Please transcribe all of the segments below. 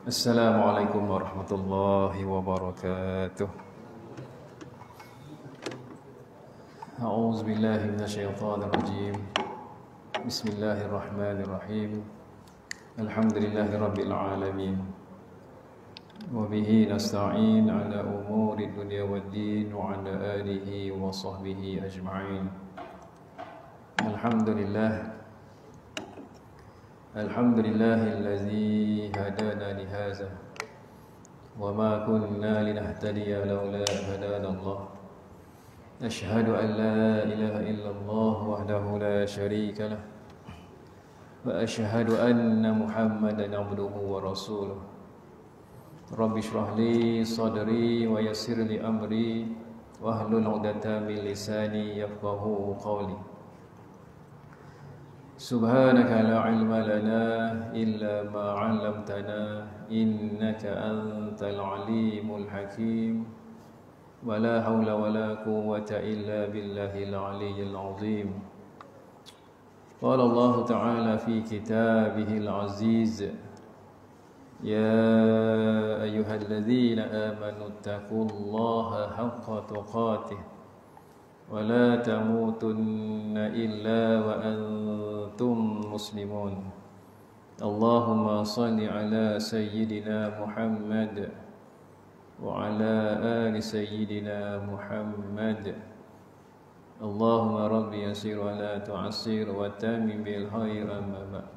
Assalamualaikum warahmatullahi wabarakatuh. A'udzu billahi minasyaitonir rajim. Bismillahirrahmanirrahim. Alhamdulillahi rabbil alamin. Wa bihi nasta'in ala umuri dunya waddin wa ala alihi wa sahbihi ajma'in. Alhamdulillah. Alhamdulillahillazi hadana lihaza wa ma kunna linahtadiya laula hadana Allah. Ashhadu an la ilaha illallah wahdahu la syarika lah wa ashhadu anna Muhammadan abduhu wa rasuluh. Rabbi shrah li sadri wa yassir li amri wahlul 'uqdatam min lisani yafqahu qawli. Subhanaka la ilma lana illa ma 'allamtana innaka antal alimul hakim wa la hawla wa la quwwata illa billahil aliyyil azim. Qala Allah ta'ala fi kitabihil aziz ya ayyuhalladzina amanu taqullaha haqqa tuqatih wa la tamutunna illa wa antum muslimun. Allahumma salli ala sayyidina Muhammad wa ala ali sayyidina Muhammad. Allahumma rabbi yasir wa la tu'assir wa tamim bil khair amma ba'd.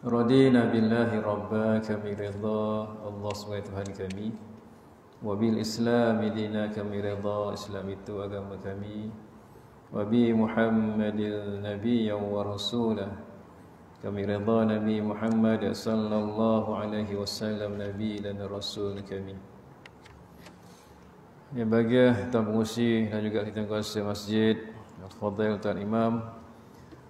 Radina billahi rabba kami ridha Allah SWT Tuhan kami, wa bil Islam dina kami ridha Islam itu agama kami, wa bi Muhammadin nabiyyan wa rasulah kami ridha Nabi Muhammad sallallahu alaihi wasallam nabi dan rasul kami. Ya bagi tuan pengurusi dan juga kita kuasa masjid, Al-Fadhil Tuan Imam,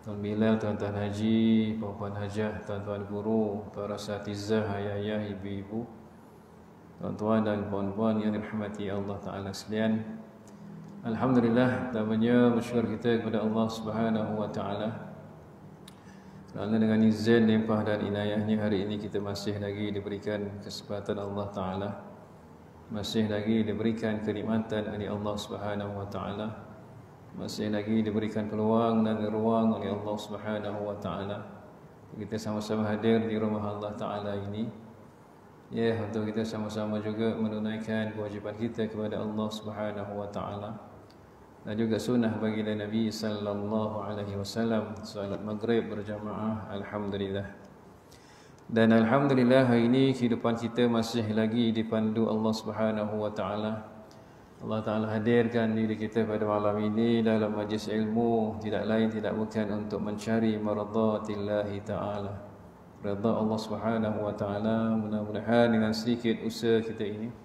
Tuan Bilal, Tuan-tuan haji, puan-puan hajah, tuan-tuan guru, para asatizah, ayah-ayah, ibu-ibu, tuan-tuan dan puan-puan yang dirahmati Allah Ta'ala sekalian. Alhamdulillah, pertamanya bersyukur kita kepada Allah Subhanahu Wa Ta'ala kerana dengan izin, limpah dan inayahnya hari ini kita masih lagi diberikan kesempatan Allah Ta'ala, masih lagi diberikan kenikmatan oleh Allah Subhanahu Wa Ta'ala, masih lagi diberikan peluang dan ruang oleh Allah Subhanahu Wa Ta'ala kita sama-sama hadir di rumah Allah Ta'ala ini, ya, untuk kita sama-sama juga menunaikan kewajipan kita kepada Allah Subhanahu Wa Ta'ala dan juga sunnah baginda Nabi sallallahu alaihi wasallam, salat maghrib berjamaah. Alhamdulillah. Dan alhamdulillah hari ini kehidupan kita masih lagi dipandu Allah Subhanahu Wa Ta'ala. Allah Ta'ala hadirkan diri kita pada malam ini dalam majlis ilmu, tidak lain tidak bukan untuk mencari maradhatillahi ta'ala, redha Allah Subhanahu Wa Ta'ala. Mudah-mudahan dengan sedikit usaha kita ini,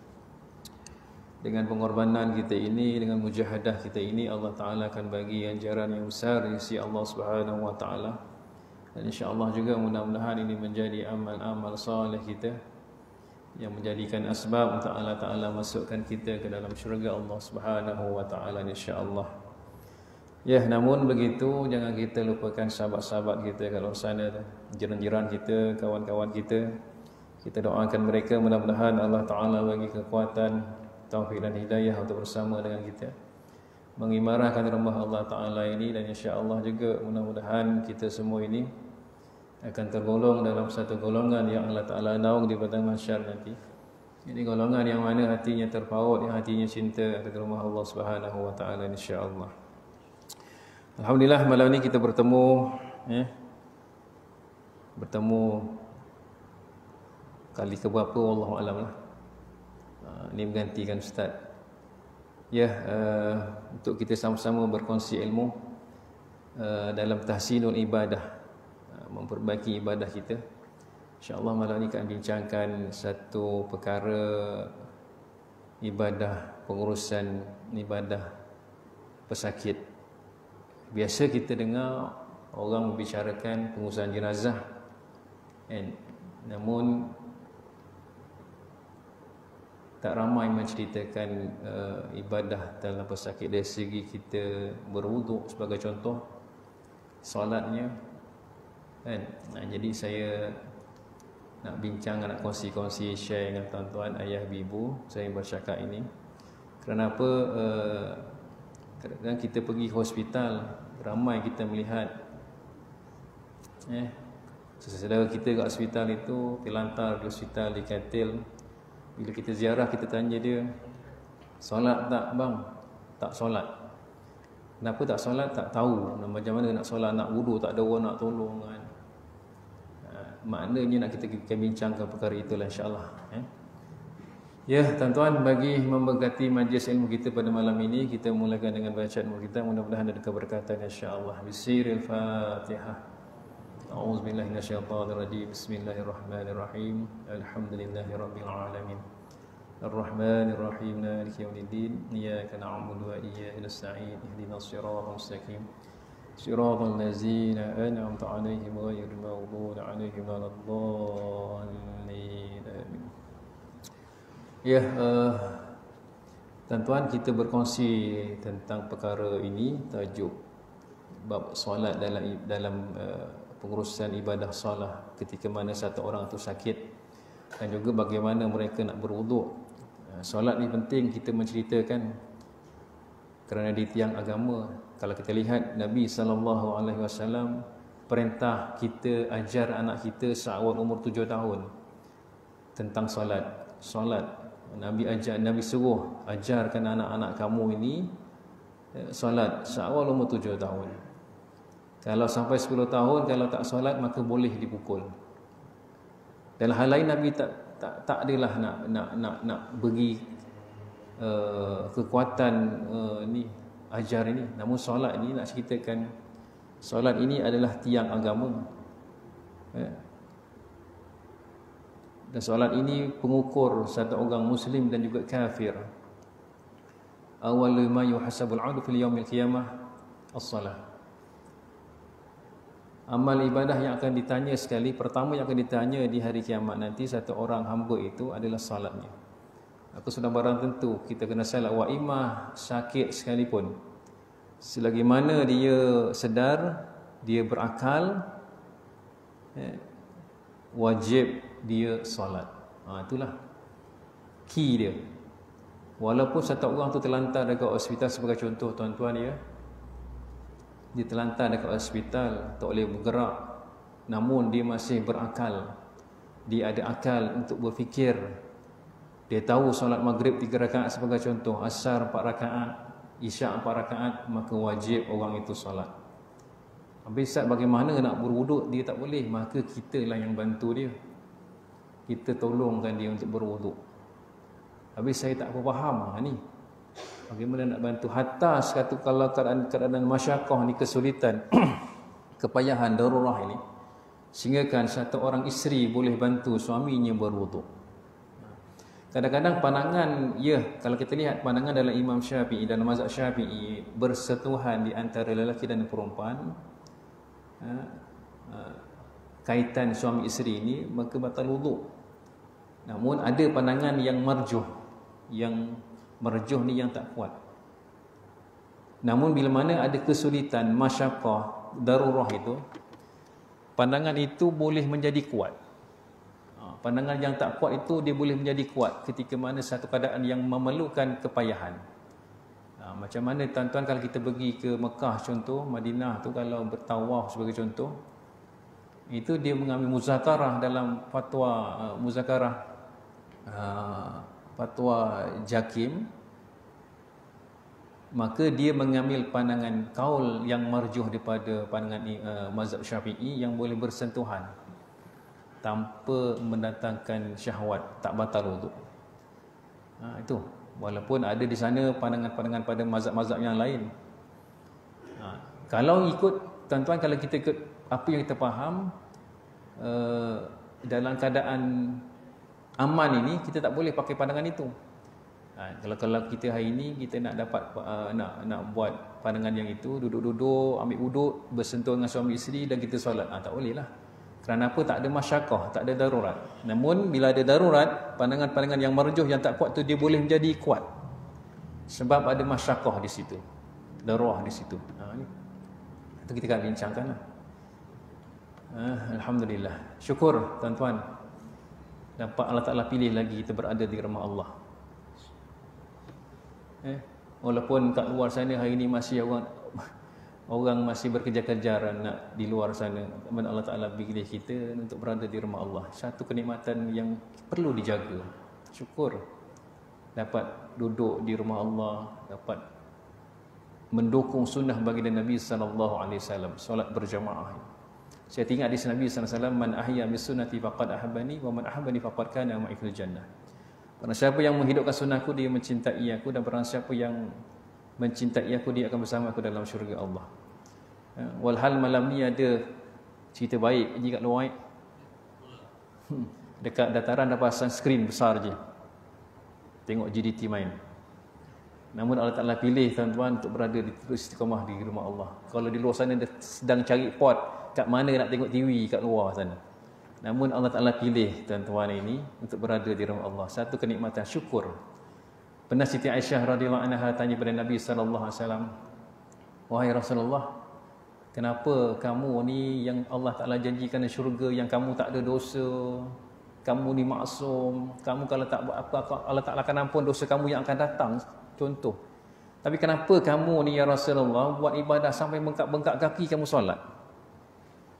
dengan pengorbanan kita ini, dengan mujahadah kita ini, Allah Ta'ala akan bagi ganjaran yang besar di sisi Allah Subhanahu Wa Ta'ala. Dan insya-Allah juga mudah-mudahan ini menjadi amal-amal soleh kita yang menjadikan asbab untuk Allah Ta'ala masukkan kita ke dalam syurga Allah Subhanahu Wa Ta'ala, insya-Allah. Ya, namun begitu jangan kita lupakan sahabat-sahabat kita kalau sana, jiran-jiran kita, kawan-kawan kita. Kita doakan mereka mudah-mudahan Allah Ta'ala bagi kekuatan, taufik dan hidayah untuk bersama dengan kita mengimarahkan rumah Allah Ta'ala ini. Dan insya-Allah juga mudah-mudahan kita semua ini akan tergolong dalam satu golongan yang Allah Ta'ala naung di padang mahsyar nanti. Ini golongan yang mana hatinya terpaut, yang hatinya cinta kepada rumah Allah Subhanahu Wa Ta'ala, insya-Allah. Alhamdulillah, malam ini kita bertemu kali keberapa wallahu alam lah. Ini menggantikan ustaz. Ya, untuk kita sama-sama berkongsi ilmu dalam tahsinul ibadah, memperbaiki ibadah kita. InsyaAllah malam ini akan bincangkan satu perkara ibadah, pengurusan ibadah pesakit. Biasa kita dengar orang membicarakan pengurusan jenazah, namun tak ramai menceritakan ibadah dalam pesakit dari segi kita berwuduk sebagai contoh, solatnya kan. Jadi saya nak bincang, nak kongsi-kongsi, share dengan tuan-tuan, ayah, ibu saya bercakap ini. Kerana apa? Kadang-kadang kita pergi hospital, ramai kita melihat saudara kita kat hospital itu terlantar di hospital, di katil. Bila kita ziarah, kita tanya dia, solat tak bang? Tak solat. Kenapa tak solat? Tak tahu macam mana nak solat, nak wudu, tak ada orang nak tolong kan. Maknanya nak kita bincangkan perkara itulah insya-Allah. Ya, tuan-tuan, bagi memberkati majlis ilmu kita pada malam ini, kita mulakan dengan bacaan ilmu kita. Mudah-mudahan ada keberkatan insya-Allah. Bismillahirrahmanirrahim. A'udzubillahi minasyaitonirrajim. Bismillahirrahmanirrahim. Alhamdulillahirabbil alamin. Ar-Rahmanir-Rahim. Maliki yaumiddin. Iyyaka na'budu wa iyyaka nasta'in. Ihdinas siratal mustaqim. Siratal ladzina an'amta 'alaihim ghairil maghdubi 'alaihim waladdallin. Amin. Ya, tuan-tuan, kita berkongsi tentang perkara ini, tajuk bab solat dalam pengurusan ibadah solat ketika mana satu orang itu sakit, dan juga bagaimana mereka nak berwuduk. Solat ni penting kita menceritakan kerana di tiang agama. Kalau kita lihat Nabi SAW perintah kita ajar anak kita seawal umur 7 tahun tentang solat. Nabi suruh ajarkan anak-anak kamu ini solat seawal umur 7 tahun. Kalau sampai 10 tahun kalau tak solat maka boleh dipukul. Dalam hal lain Nabi tak adalah nak bagi kekuatan ni ajar ini. Namun solat ini nak ceritakan, solat ini adalah tiang agama. Dan solat ini pengukur satu orang muslim dan juga kafir. Awwalu ma yuhasabul 'abdu fil yaumil qiyamah as-salah. Amal ibadah yang akan ditanya sekali, pertama yang akan ditanya di hari kiamat nanti satu orang hamba itu adalah salatnya. Aku sudah barang tentu kita kena salat wa imah sakit sekalipun. Selagi mana dia sedar, dia berakal, wajib dia solat. Itulah key dia. Walaupun satu orang tu terlantar dekat hospital, sebagai contoh tuan-tuan ya, dia terlantar dekat hospital, tak boleh bergerak, namun dia masih berakal. Dia ada akal untuk berfikir. Dia tahu solat maghrib 3 rakaat sebagai contoh, asar 4 rakaat, isyak 4 rakaat, maka wajib orang itu solat. Habis Ustaz, bagaimana nak berwuduk? Dia tak boleh, maka kitalah yang bantu dia. Kita tolongkan dia untuk berwuduk. Habis saya tak faham ni, bagaimana nak bantu? Hatta sekatu kalau keadaan masyarakat ni, kesulitan, kepayahan, darurah ini, sehingga kan satu orang isteri boleh bantu suaminya berwuduk. Kadang-kadang pandangan, ya, kalau kita lihat pandangan dalam Imam Syafi'i, dalam mazhab Syafi'i, bersentuhan di antara lelaki dan perempuan, kaitan suami isteri ini, maka batal wuduk. Namun ada pandangan yang marjuh, yang marjuh ni yang tak kuat. Namun bila mana ada kesulitan, masyaqqah, darurah itu, pandangan itu boleh menjadi kuat. Pandangan yang tak kuat itu dia boleh menjadi kuat ketika mana satu keadaan yang memerlukan kepayahan. Macam mana tuan-tuan kalau kita pergi ke Mekah contoh, Madinah tu kalau bertawaf sebagai contoh, itu dia mengambil muzakarah dalam fatwa Jakim, maka dia mengambil pandangan kaul yang marjuh daripada pandangan mazhab Syafi'i yang boleh bersentuhan tanpa mendatangkan syahwat, tak batal wuduk. Itu walaupun ada di sana pandangan-pandangan pada mazhab-mazhab yang lain. Kalau ikut tuan-tuan, kalau kita ikut apa yang kita faham, dalam keadaan aman ini kita tak boleh pakai pandangan itu. Kalau kita hari ini kita nak dapat nak buat pandangan yang itu, duduk-duduk ambil wuduk bersentuh dengan suami isteri dan kita solat, tak boleh lah. Kerana apa? Tak ada masyaqqah, tak ada darurat. Namun bila ada darurat, pandangan-pandangan yang marjuh yang tak kuat tu dia boleh menjadi kuat. Sebab ada masyaqqah di situ, darurat di situ. Itu kita akan bincangkanlah. Alhamdulillah. Syukur tuan-tuan. dapat Allah Ta'ala pilih lagi kita berada di rumah Allah. Walaupun kat luar sana hari ni masih orang masih berkejar-kejaran nak di luar sana, tapi Allah Ta'ala pilih kita untuk berada di rumah Allah. Satu kenikmatan yang perlu dijaga. Syukur dapat duduk di rumah Allah, dapat mendukung sunnah baginda Nabi SAW, solat berjamaah. Saya tengok hadis Nabi SAW, man ahya bis sunnati faqad ahabbani wa man ahabbani faqad kana ma'i fil jannah. Barang siapa yang menghidupkan sunnahku, dia mencintai aku, dan barang siapa yang mencintai aku, dia akan bersama aku dalam syurga Allah. Walhal malam ni ada cerita baik je kat luar. Dekat dataran dah pasang skrin besar je, tengok GDT main. Namun Allah Ta'ala pilih tuan-tuan untuk berada di istiqamah di rumah Allah. Kalau di luar sana dia sedang cari pot kat mana nak tengok TV kat luar sana. Namun Allah Ta'ala pilih tuan-tuan ini untuk berada di rumah Allah. Satu kenikmatan, syukur. Pernah Siti Aisyah radhiyallahu anha tanya pada Nabi SAW, wahai Rasulullah, kenapa kamu ni yang Allah Ta'ala janjikan syurga, yang kamu tak ada dosa, kamu ni maksum, kamu kalau tak buat apa, Allah Ta'ala akan ampun dosa kamu yang akan datang, contoh. Tapi kenapa kamu ni ya Rasulullah buat ibadah sampai bengkak-bengkak kaki kamu solat?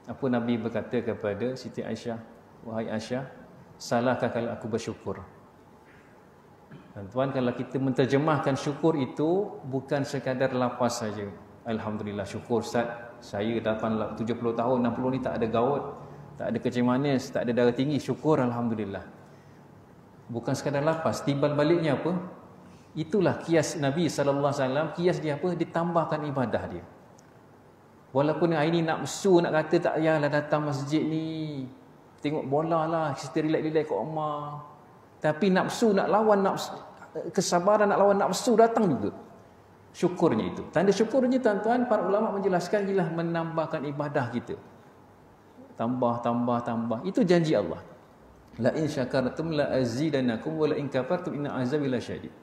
Apa Nabi berkata kepada Siti Aisyah, wahai Aisyah, salahkah kalau aku bersyukur? Tuan-tuan, kalau kita menterjemahkan syukur itu bukan sekadar lafaz saja. Alhamdulillah, syukur Ustaz, saya dah 70 tahun, 60 ni tak ada gaut, tak ada kencing manis, tak ada darah tinggi, syukur Alhamdulillah. Bukan sekadar lafaz, timbal baliknya apa? Itulah kias Nabi SAW, kias dia apa? Ditambahkan ibadah dia. Walaupun hari ni nafsu nak kata tak payahlah datang masjid ni, tengok bola lah, kita relax-relax kat rumah. Tapi nafsu nak lawan nafsu, kesabaran nak lawan nafsu datang juga. Syukurnya itu. Tanda syukurnya tuan-tuan, para ulama menjelaskan ialah menambahkan ibadah kita. Tambah. Itu janji Allah. La in syakartum la azidanakum wa la in kafartum inna azabi lasyadid.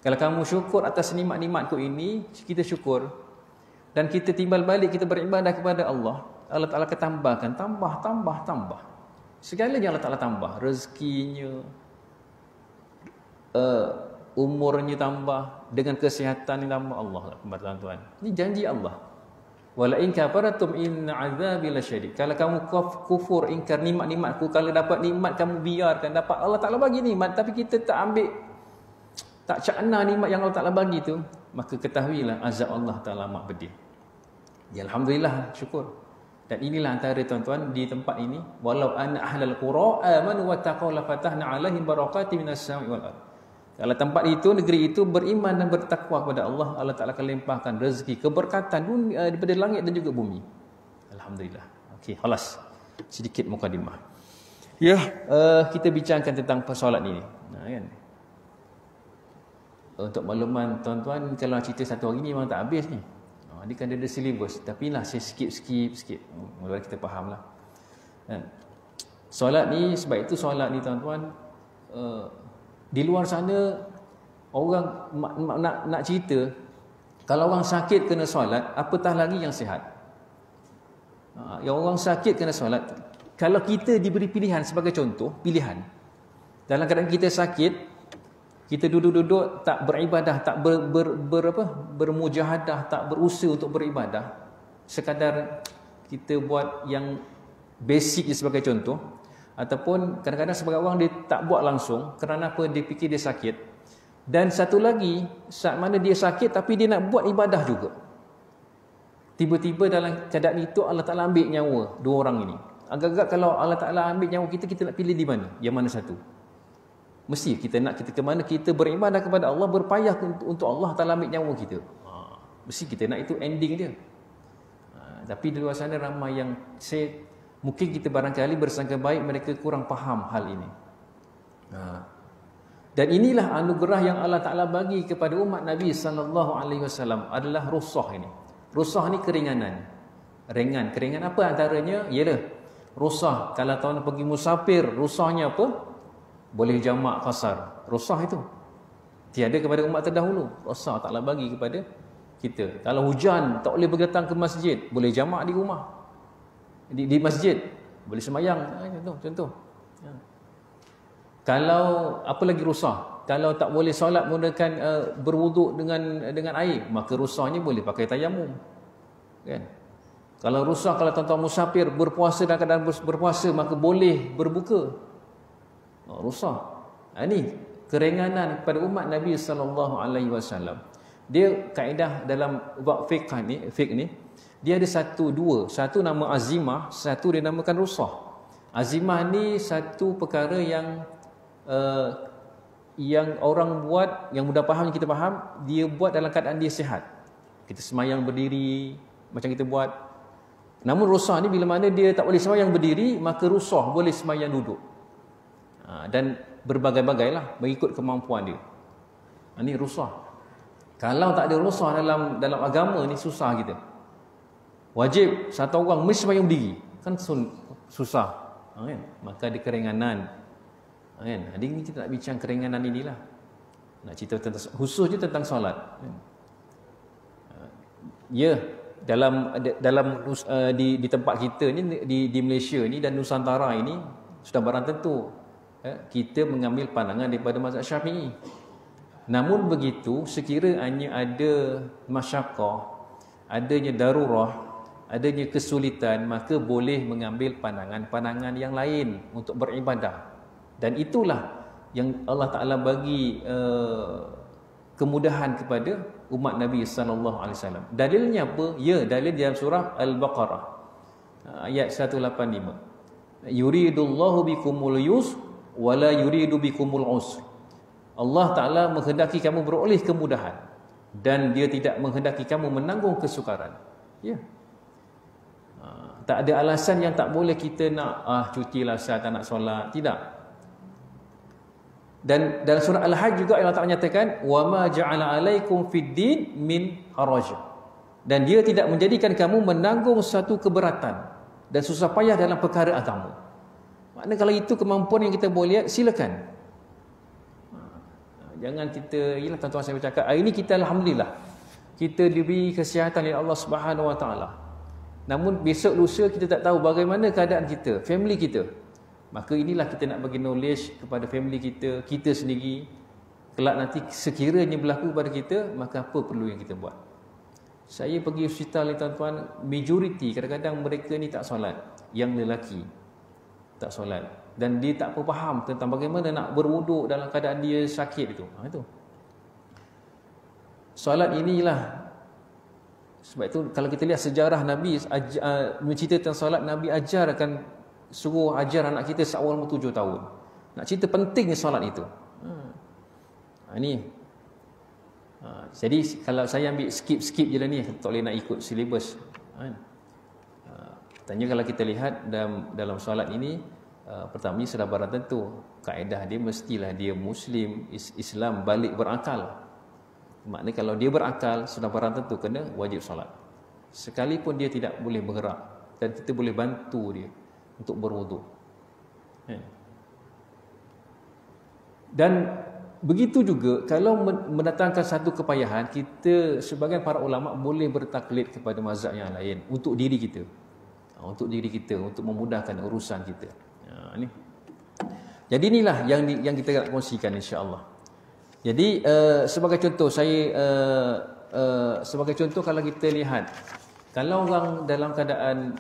Kalau kamu syukur atas nikmat-nikmatku ini, kita syukur. Dan kita timbal balik, kita beribadah kepada Allah, Allah Ta'ala akan tambahkan, tambah. Segalanya Allah Ta'ala tambah. Rezekinya, umurnya tambah, dengan kesihatan yang tambah. Allah Akbar tuan-tuan. Ini janji Allah. Wala in kafaratum inna azabi lasyadid. Kalau kamu kufur, ingkar nikmat-nikmatku, kalau dapat nikmat kamu biarkan, dapat Allah Ta'ala bagi nikmat, tapi kita tak ambil, tak cakna nikmat yang Allah Ta'ala bagi tu, maka ketahuilah azab Allah Ta'ala amat pedih. Ya, alhamdulillah, syukur. Dan inilah antara tuan-tuan di tempat ini, walau anna ahlal qura amanu wattaqaw la fatahna 'alaihim barakatin minas sama'i wal ardh. Kalau tempat itu, negeri itu beriman dan bertakwa kepada Allah, Allah Ta'ala akan limpahkan rezeki, keberkatan daripada langit dan juga bumi. Alhamdulillah. Okey, khalas. Sedikit mukadimah. Ya, kita bincangkan tentang solat ini. Kan? Untuk makluman tuan-tuan, kalau cerita satu hari ni memang tak habis ni. Dia kan ada silibus, tapi lah saya skip sikit. Mula kita faham lah. Solat ni, sebab itu solat ni tuan-tuan, di luar sana orang nak cerita, kalau orang sakit kena solat, apatah lagi yang sihat. Yang orang sakit kena solat. Kalau kita diberi pilihan, sebagai contoh, pilihan, dalam keadaan kita sakit, kita duduk-duduk tak beribadah, tak bermujahadah, tak berusaha untuk beribadah, sekadar kita buat yang basic je sebagai contoh, ataupun kadang-kadang sebagai orang dia tak buat langsung kerana apa? Dia fikir dia sakit. Dan satu lagi, saat mana dia sakit tapi dia nak buat ibadah juga, tiba-tiba dalam keadaan itu Allah Ta'ala ambil nyawa dua orang ini. Agak-agak kalau Allah Ta'ala ambil nyawa kita, kita nak pilih di mana? Yang mana satu? Mesti kita ke mana? Kita beribadah kepada Allah, berpayah untuk Allah Ta'ala ambil nyawa kita. Mesti kita nak itu ending dia. Tapi di luar sana ramai yang mungkin kita barangkali bersangka baik mereka kurang faham hal ini. Dan inilah anugerah yang Allah Ta'ala bagi kepada umat Nabi SAW adalah rukhsah ini. Rukhsah ni keringanan. Keringan apa antaranya? Ialah rukhsah kalau tuan pergi musafir, rukhsahnya apa? Boleh jamak qasar. Rukhsah itu tiada kepada umat terdahulu. Rukhsah Ta'ala bagi kepada kita. Kalau hujan tak boleh pergi datang ke masjid, boleh jamak di rumah, di masjid, boleh semayang. Contoh. Kalau apa lagi rusah? Kalau tak boleh solat menggunakan berwuduk dengan air, maka rusahnya boleh pakai tayamum. Kan? Kalau rusah, kalau tuan-tuan musafir berpuasa dalam keadaan berpuasa, maka boleh berbuka. Rusah. Ini keringanan kepada umat Nabi SAW. Dia kaedah dalam bab fiqh ni, dia ada dua. Satu nama azimah, satu dia namakan rusah. Azimah ni satu perkara yang orang buat, yang mudah faham, yang kita faham, dia buat dalam keadaan dia sihat. Kita semayang berdiri macam kita buat. Namun rusah ni bila mana dia tak boleh semayang berdiri, maka rusah boleh semayang duduk. Dan berbagai-bagai lah mengikut kemampuan dia. Ini rusah. Kalau tak ada rusah dalam agama ni, susah kita. Wajib satu orang mesti semayang berdiri, kan susah. Kan? Maka ada keringanan. Kan? Hari ini kita nak bincang keringanan inilah. Nak cerita tentang, khususnya tentang solat. Ya, di tempat kita ni, di Malaysia ni dan Nusantara ini, sudah barang tentu kita mengambil pandangan daripada mazhab Syafi'i. Namun begitu, sekiranya ada masyaqqah, adanya darurah, adanya kesulitan, maka boleh mengambil pandangan-pandangan yang lain untuk beribadah. Dan itulah yang Allah Ta'ala bagi kemudahan kepada umat Nabi SAW. Dalilnya apa? Ya, dalil dalam surah Al-Baqarah ayat 185. Yuridullahu bikumul yusr wala yuridu bikumul usr. Allah Ta'ala menghendaki kamu beroleh kemudahan dan dia tidak menghendaki kamu menanggung kesukaran. Ya. Tak ada alasan yang tak boleh kita nak cutilah saya tak nak solat. Tidak. Dan dalam surah Al-Hajj juga Allah Ta'ala nyatakan wa ma ja'ala alaikum fid din min haraj. Dan dia tidak menjadikan kamu menanggung satu keberatan dan susah payah dalam perkara agama. Maknanya kalau itu kemampuan yang kita boleh lihat, silakan. Jangan kita, ialah tuan-tuan saya bercakap, hari ini kita alhamdulillah kita diberi kesihatan oleh Allah Subhanahu Wa Taala. Namun besok lusa kita tak tahu bagaimana keadaan kita, family kita. Maka inilah kita nak bagi knowledge kepada family kita, kita sendiri. Kelak nanti sekiranya berlaku pada kita, maka apa perlu yang kita buat? Saya pergi hospital ni tuan-tuan, majoriti kadang-kadang mereka ni tak solat, yang lelaki tak solat, dan dia tak faham tentang bagaimana nak berwuduk dalam keadaan dia sakit itu. Itu. Solat inilah. Sebab itu kalau kita lihat sejarah Nabi mencerita tentang solat, Nabi ajarkan, suruh ajar anak kita seawal umur 7 tahun. Nak cerita pentingnya solat itu. Ini. Jadi kalau saya ambil skip je lah ni, tak boleh nak ikut silibus. Tanya kalau kita lihat dalam solat ini, pertamanya sudah barang tentu kaedah dia mestilah dia Muslim, Islam, balik berakal. Maknanya kalau dia berakal, sudah barang tentu kena wajib solat. Sekalipun dia tidak boleh bergerak, dan kita boleh bantu dia untuk berwuduk. Dan begitu juga kalau mendatangkan satu kepayahan, kita sebagian para ulama boleh bertaklid kepada mazhab yang lain untuk diri kita. Untuk diri kita, untuk memudahkan urusan kita. Ni. Jadi inilah yang kita nak kongsikan, insya-Allah. Jadi sebagai contoh sebagai contoh kalau kita lihat, kalau orang dalam keadaan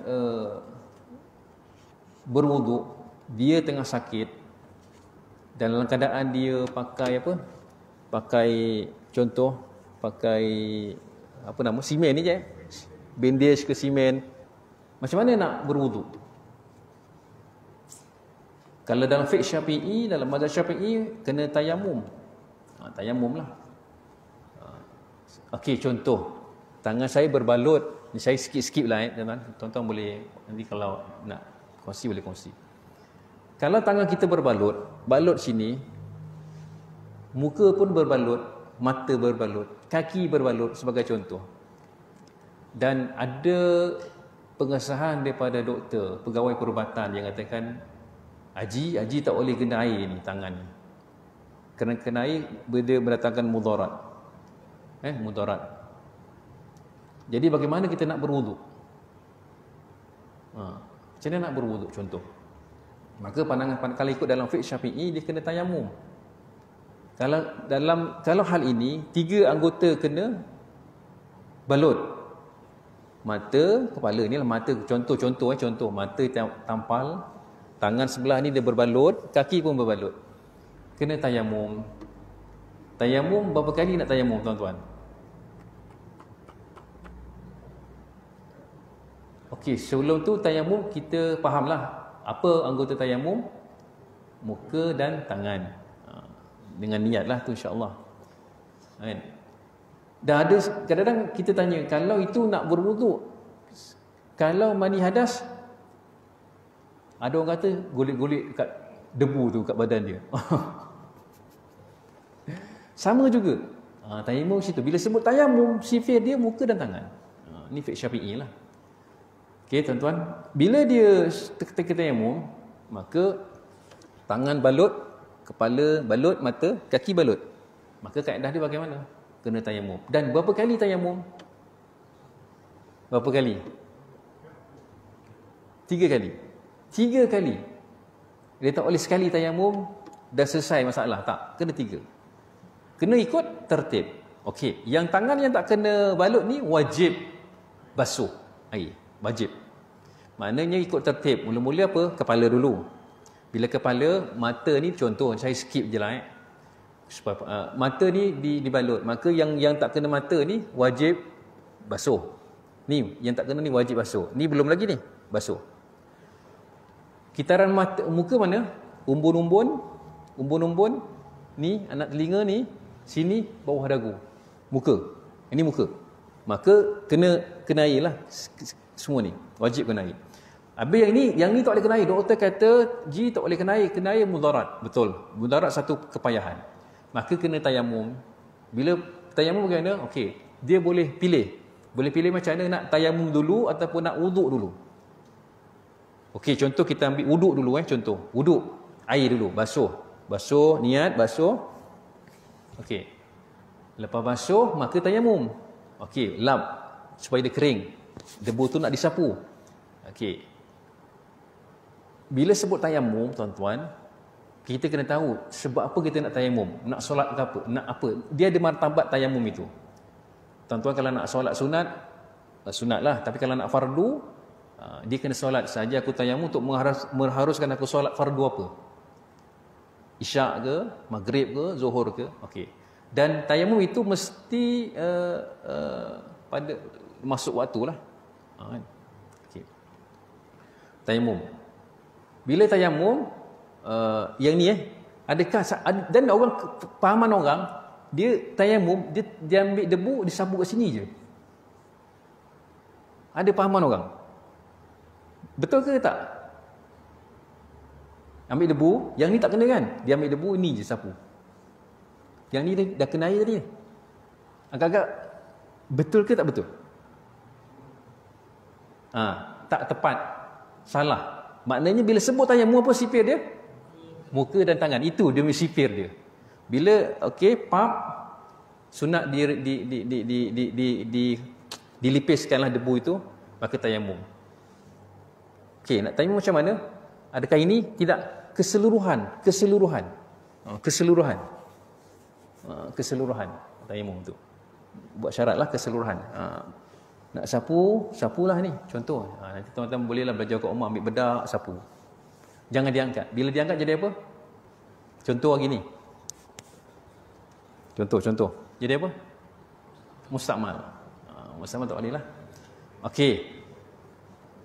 berwuduk, dia tengah sakit dan dalam keadaan dia pakai apa? Pakai contoh, pakai apa nama? Simen ni je. Bandage ke simen. Macam mana nak berwuduk? Kalau dalam fiqh Syafi'i, dalam mazhab Syafi'i, kena tayamum. Tayamum lah. Okey, contoh. Tangan saya berbalut. Ni saya skip lah tuan-tuan. Tuan-tuan boleh, nanti kalau nak kongsi, boleh kongsi. Kalau tangan kita berbalut, balut sini, muka pun berbalut, mata berbalut, kaki berbalut sebagai contoh. Dan ada pengesahan daripada doktor, pegawai perubatan yang katakan, Haji tak boleh kena air ni tangan ni. Kerana kena air dia mendatangkan mudarat. Mudarat. Jadi bagaimana kita nak berwuduk? Macam mana nak berwuduk contoh? Maka pandangan kalau ikut dalam fiqh Syafi'i, dia kena tayamum. Kalau hal ini 3 anggota kena balut. Mata, kepala ni lah mata, contoh mata tampal, tangan sebelah ni dia berbalut, kaki pun berbalut. Kena tayamum. Tayamum berapa kali nak tayamum tuan-tuan? Okey, sebelum tu tayamum kita fahamlah apa anggota tayamum, muka dan tangan. Dengan niatlah tu insya-Allah. Kan? Dah ada kadang-kadang kita tanya, kalau itu nak berwuduk, kalau mani hadas, ada orang kata golek-golek kat debu tu kat badan dia. Sama juga. Tayamum situ. Bila sebut tayamum, sifir dia muka dan tangan. Ni fiqh Syafi'i lah. Okey tuan-tuan, bila dia ketika tayamum, maka tangan balut, kepala balut, mata, kaki balut. Maka kaedah dia bagaimana? Kena tayamum. Dan berapa kali tayamum? Berapa kali? 3 kali. 3 kali. Dia tak boleh sekali tayamum dah selesai masalah. Tak, kena 3. Kena ikut tertib. Okey, yang tangan yang tak kena balut ni wajib basuh air. Wajib. Maknanya ikut tertib. Mula-mula apa? Kepala dulu. Bila kepala, mata ni contoh, saya skip je lah mata ni dibalut. Maka yang tak kena mata ni wajib basuh. Ni yang tak kena ni wajib basuh. Ni belum lagi ni, basuh. Kitaran mata, muka mana? Umbun-umbun ni, anak telinga ni, sini bawah dagu. Muka. Ini muka. Maka kena air lah. Semua ni wajib kena air. Habis yang ni tak boleh kena air. Doktor kata tak boleh kena air mudarat. Betul. Mudarat satu kepayahan. Maka kena tayamum. Bila tayamum bagaimana? Okey, dia boleh pilih. Boleh pilih macam mana, nak tayamum dulu ataupun nak wuduk dulu. Okey, contoh kita ambil wuduk dulu contoh. Wuduk, air dulu, basuh, niat basuh. Okey. Lepas basuh maka tayamum. Okey, lap supaya dia kering. Debu tu nak disapu. Okey. Bila sebut tayamum tuan-tuan, kita kena tahu sebab apa kita nak tayamum. Nak solat ke apa? Nak apa? Dia ada martabat tayamum itu. Tuan-tuan kalau nak solat sunat lah. Tapi kalau nak fardu, dia kena solat saja. Aku tayamum untuk mengharuskan aku solat fardu apa? Isyak ke, maghrib ke, zuhur ke? Okey. Dan tayamum itu mesti pada masuk waktu lah. Okay. Tayamum. Bila tayamum, yang ni adakah, dan orang, pahaman orang, dia tayamum, dia ambil debu, dia sapu kat sini je. Ada pahaman orang. Betul ke tak? Ambil debu, yang ni tak kena kan? Dia ambil debu, ni je sapu. Yang ni dah kena air tadi. Agak-agak betul ke tak betul? Tak tepat. Salah. Maknanya bila sebut tayamum, apa sifir dia? Muka dan tangan. Itu dia sifir dia. Bila sunat dilipiskanlah debu itu, maka tayamum. Okey, nak tayamum macam mana? Adakah ini? Tidak. Keseluruhan. Keseluruhan tayamum tu. Buat syaratlah keseluruhan. Nak sapulah ni. Contoh, nanti tuan-tuan bolehlah belajar kat rumah, ambil bedak, sapu. Jangan diangkat. Bila diangkat jadi apa? Contoh lagi ni. Contoh. Jadi apa? Mustakmal. Mustakmal tak boleh lah. Okey.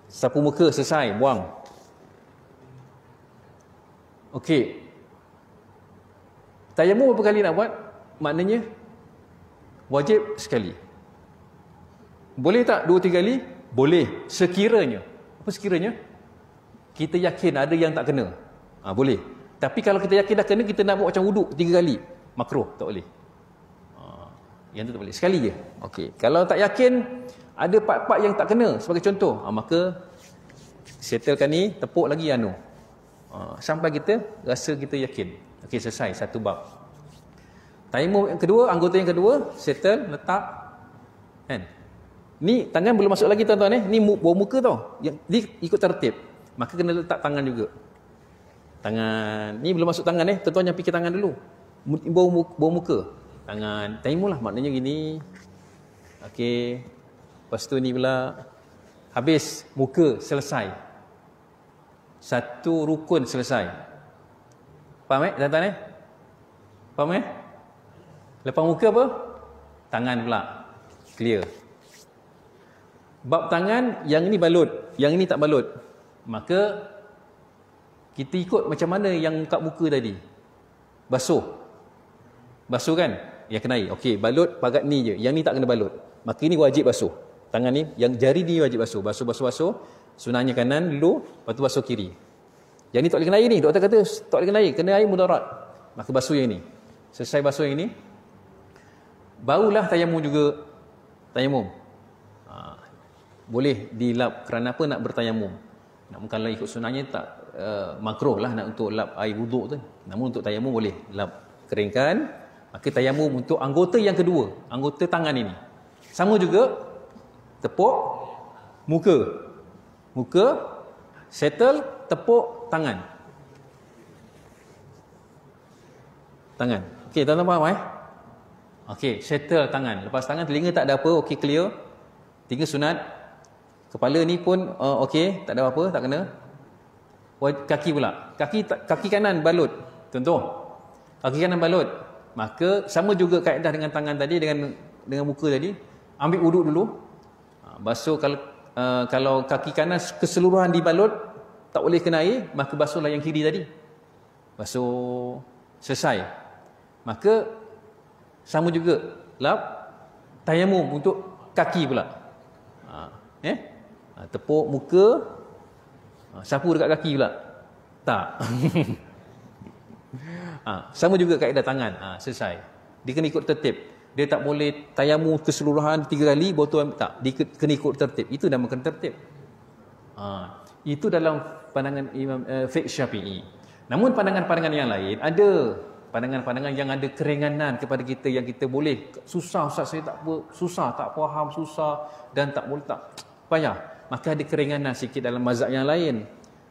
Sapu muka selesai, buang. Okey. Tayamum berapa kali nak buat? Maknanya wajib sekali. Boleh tak 2-3 kali? Boleh. Sekiranya. Apa sekiranya? Kita yakin ada yang tak kena. Boleh. Tapi kalau kita yakin dah kena, kita nak buat macam wuduk 3 kali. Makruh. Tak boleh. Yang tu tak boleh. Sekali je. Okey. Kalau tak yakin, ada part-part yang tak kena. Sebagai contoh. Maka, settlekan ni, tepuk lagi sampai kita rasa kita yakin. Okey, selesai. Satu bab. Tayamum yang kedua, anggota yang kedua, settle, letak. Kan? Ni tangan belum masuk lagi tuan-tuan ni bawah muka tau. Dia ikut tertib. Maka kena letak tangan juga. Tangan. Ni belum masuk tangan tuan-tuan yang fikir tangan dulu. Bau muka. Tangan. Tayamum lah maknanya gini. Okey. Lepas tu ni pula habis muka selesai. Satu rukun selesai. Faham tuan-tuan Faham Lepas muka apa? Tangan pula. Clear. Bab tangan, yang ini balut, yang ini tak balut. Maka kita ikut macam mana yang kat muka tadi. Basuh kan? Ya kena air. Okey, balut pagat ni je. Yang ni tak kena balut. Maka ini wajib basuh. Tangan ni, yang jari ni wajib basuh. Basuh. Sunahnya kanan dulu, lepas tu basuh kiri. Yang ni tak boleh kena air ni. Doktor kata tak boleh kena air. Kena air mudarat. Maka basuh yang ni. Selesai basuh yang ni, barulah tayamum juga. Tayamum. Boleh dilap kerana apa? Nak bertayamum. Kalau ikut sunahnya tak makruh lah nak untuk lap air wuduk tu. Namun untuk tayamum boleh lap, keringkan. Maka tayamum untuk anggota yang kedua, anggota tangan ini. Sama juga tepuk muka, settle, tepuk tangan. Okey, tuan-tuan faham Okey, settle tangan. Lepas tangan, telinga tak ada apa, okey clear. Tiga sunat. Kepala ni pun okey, tak ada apa, tak kena. Kaki pula. Kaki kanan balut. Contoh. Kaki kanan balut. Maka sama juga kaedah dengan tangan tadi, dengan muka tadi. Ambil wuduk dulu. Basuh kalau kaki kanan keseluruhan dibalut, tak boleh kena air, maka basuhlah yang kiri tadi. Basuh selesai. Maka sama juga lap tayamum untuk kaki pula. Tepuk muka, sapu dekat kaki pula. Tak. Sama juga kaedah tangan. Selesai. Dia kena ikut tertib. Dia tak boleh tayamum keseluruhan 3 kali botol tak. Dia kena ikut tertib. Itu namakan tertib. Itu dalam pandangan Imam Fiqh Syafi'i. Namun pandangan-pandangan yang lain ada pandangan-pandangan yang ada keringanan kepada kita, yang kita boleh susah ustaz, saya tak susah, tak faham, susah dan tak boleh, tak payah. Maka ada keringanan sikit dalam mazhab yang lain.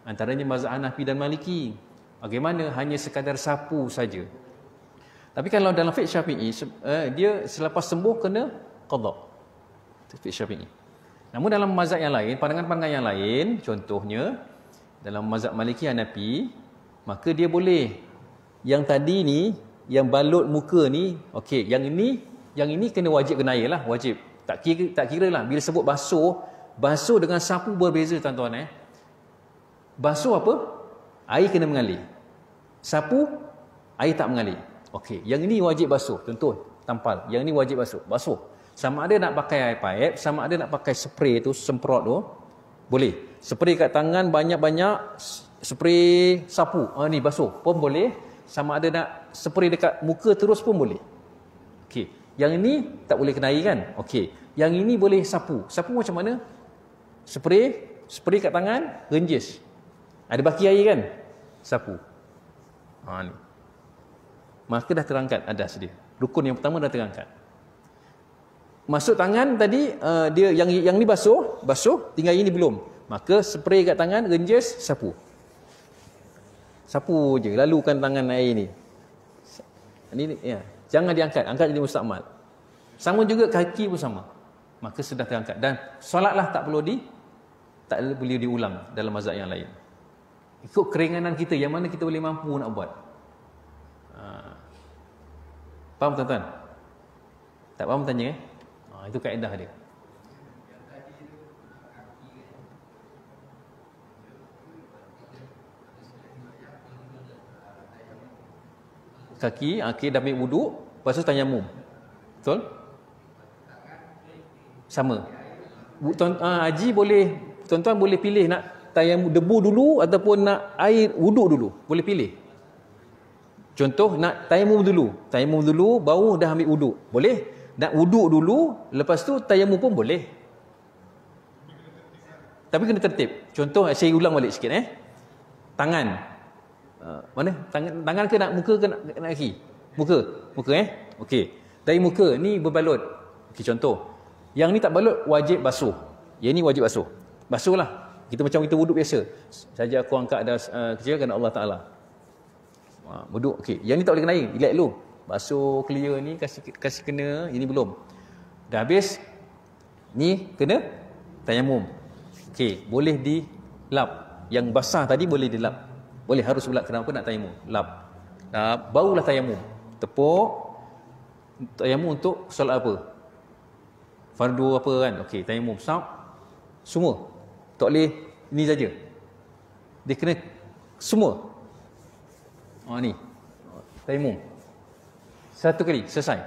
Antaranya mazhab Hanafi dan Maliki. Bagaimana? Hanya sekadar sapu saja. Tapi kalau dalam fiqh Syafi'i, dia selepas sembuh kena qada. Fiqh Syafi'i. Namun dalam mazhab yang lain, pandangan-pandangan yang lain, contohnya dalam mazhab Maliki Hanafi, maka dia boleh yang tadi ni, yang balut muka ni, okey, yang ini kena wajib kena air lah, wajib. Tak kira lah bila sebut basuh dengan sapu berbeza tuan-tuan Basuh apa? Air kena mengalir. Sapu, air tak mengalir. Okey, yang ini wajib basuh. Contoh, tampal. Yang ini wajib basuh. Sama ada nak pakai air pipe, sama ada nak pakai spray tu, semprot tu, boleh. Spray kat tangan banyak-banyak, spray sapu. Ni basuh pun boleh. Sama ada nak spray dekat muka terus pun boleh. Okey, yang ini tak boleh kena air kan? Okey, yang ini boleh sapu. Sapu macam mana? Spray kat tangan, renjis. Ada baki air kan? Sapu. Ni. Maka dah terangkat adas dia. Rukun yang pertama dah terangkat. Masuk tangan tadi, dia yang ni basuh, tinggal ini belum. Maka spray kat tangan, renjis, sapu. Sapu je, lalukan tangan air ni. Ini ya, jangan diangkat, angkat jadi mustakmal. Sama juga kaki pun sama. Maka sudah terangkat, dan solatlah tak boleh diulang dalam mazhab yang lain. Ikut keringanan kita, yang mana kita boleh mampu nak buat. Faham tuan-tuan? Tak faham tanya itu kaedah dia. Kaki, dah ambil wuduk, lepas tu tayamum. Betul? Sama. Haji boleh, tuan-tuan boleh pilih nak tayamum debu dulu ataupun nak air wuduk dulu. Boleh pilih. Contoh, nak tayamum dulu, baru dah ambil wuduk. Boleh? Nak wuduk dulu, lepas tu tayamum pun boleh. Tapi kena tertib. Contoh, saya ulang balik sikit Tangan. Mana? Tangan ke nak muka ke nak kaki? Muka Okey. Dari muka ni berbalut. Okey, contoh. Yang ni tak balut, wajib basuh. Yang ni wajib basuh. Basuhlah. Kita macam kita wuduk biasa. Saja aku angkat dah kecil kerana Allah Ta'ala. Wuduk. Okey, yang ni tak boleh kena air. Relax dulu. Basuh clear ni kasih kena, ini belum. Dah habis. Ni kena tayamum. Okey, boleh dilap. Yang basah tadi boleh dilap. Boleh, harus pula kenapa nak tayamum? Lap. Barulah tayamum. Tepuk. Tayamum untuk solat apa? Fardu apa kan? Okey, tayamum sah. Semua. Tak boleh ni saja. Dia kena semua. Ni. Tayamum. Satu kali selesai.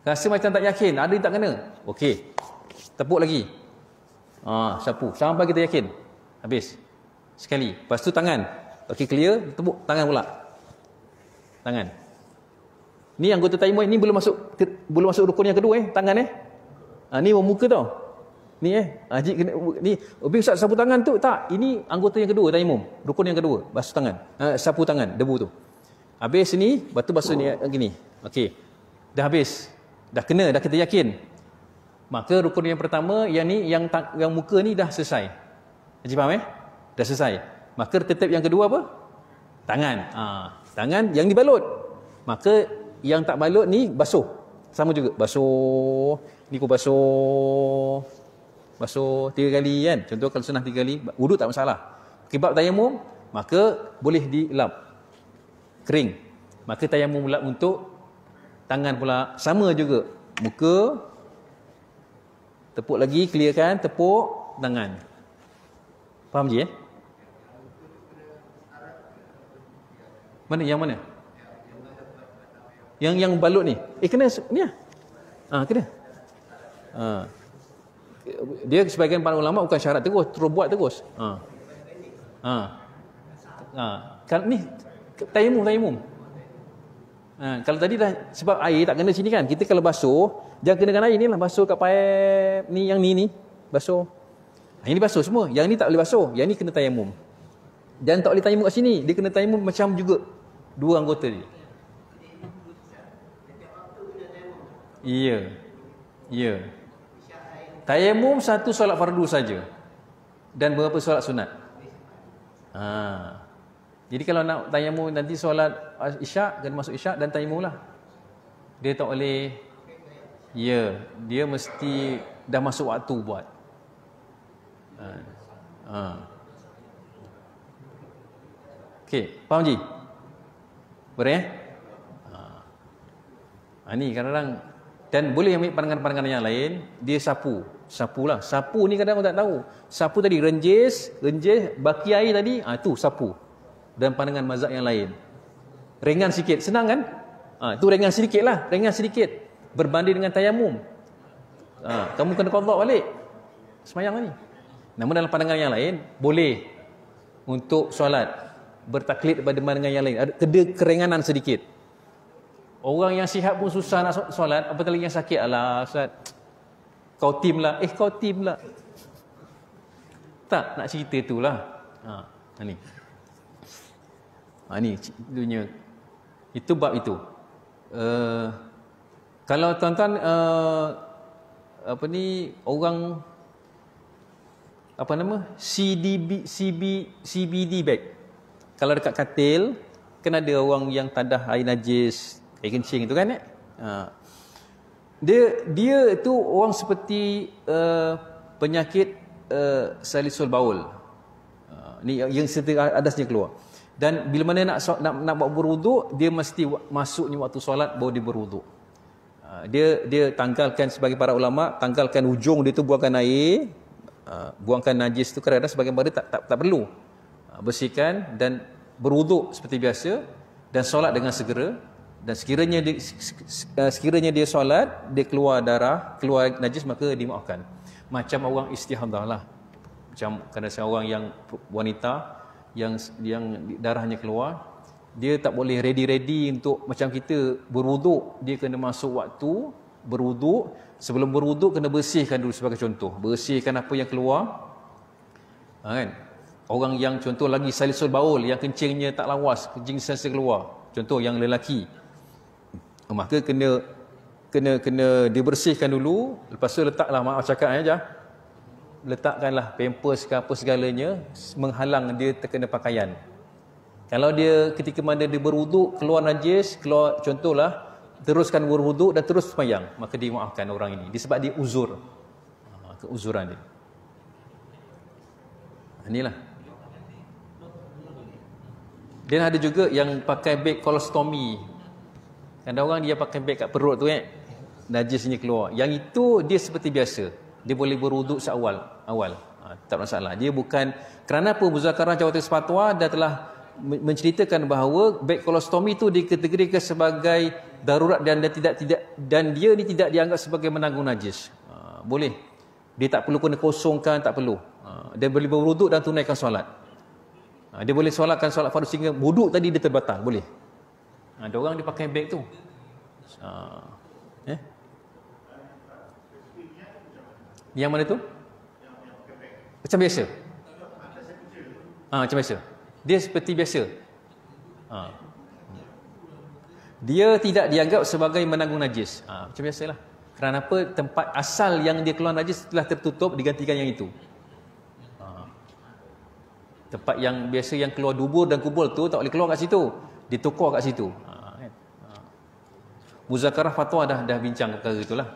Rasa macam tak yakin, ada tak kena? Okey. Tepuk lagi. Sapu sampai kita yakin. Habis. Sekali. Lepas tu tangan. Okey, clear, tepuk tangan pula. Tangan. Ni anggota tayamum ni belum masuk rukun yang kedua tangan ni muka tau. Ni haji kena ni. Ustaz sapu tangan tu tak. Ini anggota yang kedua tayamum. Rukun yang kedua, basuh tangan. Sapu tangan debu tu. Habis ni, batu basuh ni gini. Okey. Dah habis. Dah kena, dah kita yakin. Maka rukun yang pertama yang ni yang muka ni dah selesai. Haji faham Dah selesai. Maka tertib yang kedua apa? Tangan. Tangan yang dibalut. Maka yang tak balut ni basuh. Sama juga. Basuh. Ni kau basuh 3 kali kan. Contoh kalau sunah 3 kali, wuduk tak masalah. Kibab tayamum, maka boleh dilap. Kering. Maka tayamum pula untuk tangan pula. Sama juga. Muka. Tepuk lagi, clearkan. Tepuk tangan. Faham je Mana? Yang mana? Yang balut ni. Kena ni kena. Dia sebagian para ulama bukan syarat terus, terus buat terus. Kalau ni tayamum. Kalau tadi dah sebab air tak kena sini kan. Kita kalau basuh, jangan kenakan air ni lah, basuh kat paip ni, yang ni basuh. Yang ni basuh semua. Yang ni tak boleh basuh. Yang ni kena tayamum. Dan tak boleh tayamum kat sini. Dia kena tayamum macam juga dua anggota ni. Ya. Tayamum satu solat fardu saja. Dan berapa solat sunat. Jadi kalau nak tayamum nanti solat isyak, kena masuk isyak dan tayamum lah. Dia tak boleh. Dia mesti dah masuk waktu buat. Okey, faham Ji? Boleh ni kadang-kadang. Dan boleh ambil pandangan-pandangan yang lain. Dia sapulah. Sapu ni kadang-kadang tak tahu. Sapu tadi renjis, baki air tadi, tu sapu. Dan pandangan mazhab yang lain. Ringan sikit, senang kan? Tu ringan sedikit lah, berbanding dengan tayamum. Kamu kena qada balik semayang ni. Namun dalam pandangan yang lain, boleh untuk solat bertaklid pada pandangan yang lain. Ada keringanan sedikit. Orang yang sihat pun susah nak solat, apatah lagi yang sakit. Alah Ustaz, kau tim lah. Tak nak cerita tu lah. Ni dunia. Itu bab itu. Kalau tuan-tuan orang CBD bag. Kalau dekat katil kan ada orang yang tadah air najis, air kencing tu kan dia tu orang seperti penyakit salisul baul. Ni yang setelah adasnya keluar. Dan bila mana nak buat berwuduk, dia mesti masuknya waktu solat baru dia berwuduk. Dia tanggalkan, sebagai para ulama, tanggalkan ujung dia tu, buangkan air, buangkan najis tu, kadang-kadang sebagian pada tak perlu. Bersihkan dan berwuduk seperti biasa dan solat dengan segera. Dan sekiranya dia solat, dia keluar darah, keluar najis, maka dimaafkan. Macam orang istihadah lah. Macam kadang-kadang orang yang wanita yang darahnya keluar, dia tak boleh ready untuk macam kita berwuduk. Dia kena masuk waktu berwuduk. Sebelum berwuduk kena bersihkan dulu, sebagai contoh. Bersihkan apa yang keluar. Kan? Orang yang contoh lagi salisul baul, yang kencingnya tak lawas, kencing sentiasa keluar. Contoh yang lelaki. Maka kena dibersihkan dulu. Lepas tu letaklah, maaf cakap aja, letakkanlah pampers ke apa segalanya, menghalang dia terkena pakaian. Kalau dia ketika mana dia berwuduk keluar najis, keluar contohlah teruskan berwuduk dan terus sembahyang, maka dimaafkan orang ini disebab dia uzur. Keuzuran dia. Inilah. Dan ada juga yang pakai beg kolostomi. Ada orang dia pakai beg kat perut tu najisnya keluar. Yang itu dia seperti biasa. Dia boleh berwuduk seawal. Tak masalah. Dia bukan kerana apa Muzakarah Jawatis Fatwa dah telah menceritakan bahawa beg kolostomi itu dikategorikan sebagai darurat dan dia ni tidak dianggap sebagai menanggung najis. Boleh. Dia tak perlu kena kosongkan, tak perlu. Dia boleh berwuduk dan tunaikan solat. Dia boleh solatkan solat fardu sehingga wuduk tadi dia terbatal, boleh. Ada orang dia pakai beg tu. Yang mana tu? Macam biasa. Macam biasa. Dia seperti biasa. Dia tidak dianggap sebagai menanggung najis. Macam biasalah. Kerana apa? Tempat asal yang dia keluar najis telah tertutup, digantikan yang itu. Tempat yang biasa yang keluar dubur dan kubur tu tak boleh keluar kat situ. Ditukar kat situ. Muzakarah Fatwa dah bincang perkara itulah.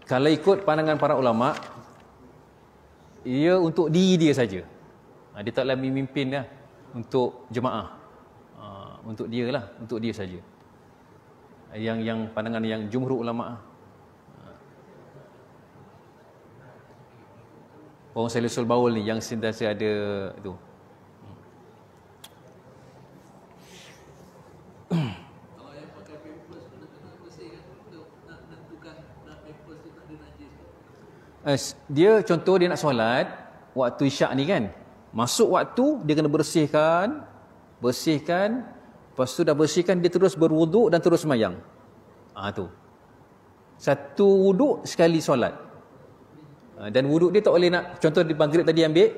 Kalau ikut pandangan para ulama, ia untuk diri dia saja. Dia taklah memimpin dah untuk jemaah. Untuk dia lah, untuk dia saja. Yang pandangan yang jumhur ulama. Orang selisul baul ni yang sentiasa ada tu. Dia contoh dia nak solat waktu isyak ni kan, masuk waktu dia kena bersihkan, lepas tu dah bersihkan dia terus berwuduk dan terus sembahyang. Tu satu wuduk sekali solat. Dan wuduk dia tak boleh nak, contoh di maghrib tadi ambil,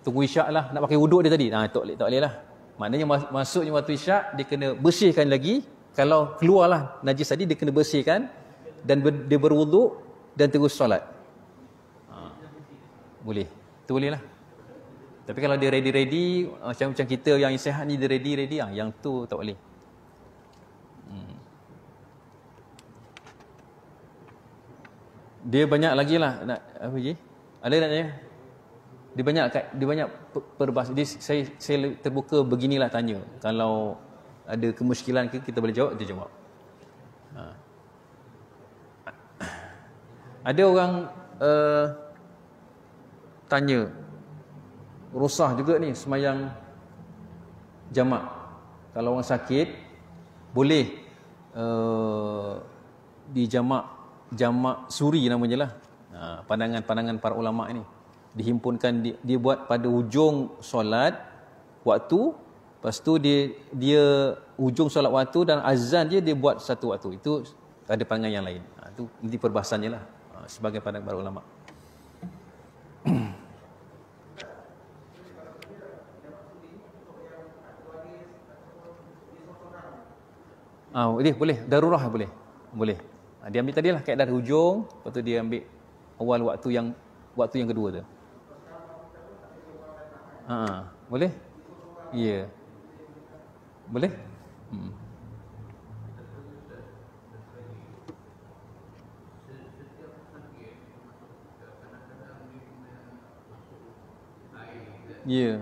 tunggu isyak lah, nak pakai wuduk dia tadi, tak boleh lah. Maknanya masuknya waktu isyak dia kena bersihkan lagi. Kalau keluarlah najis tadi dia kena bersihkan dan dia berwuduk dan terus solat. Boleh. Itu boleh lah. Tapi kalau dia ready macam kita yang sihat ni dia ready yang tu tak boleh. Dia banyak lagi lah nak apa lagi? Ada nak tanya? Dia banyak perbahas. Saya terbuka beginilah tanya. Kalau ada kemusykilan ke kita boleh jawab, dia jawab. Ada orang tanya, rusah juga ni semayang jamak. Kalau orang sakit boleh di jamak suri namanya lah. Pandangan para ulama ni dihimpunkan, dia buat pada hujung solat waktu, lepas tu dia hujung solat waktu dan azan dia buat satu waktu. Itu ada pandangan yang lain. Itu nanti perbahasannya lah sebagai pandangan para ulama. Boleh, darurah boleh. Dia ambil tadilah kaedah dari hujung, lepas tu dia ambil awal waktu yang kedua tu. Boleh? Ya. Boleh? Ya.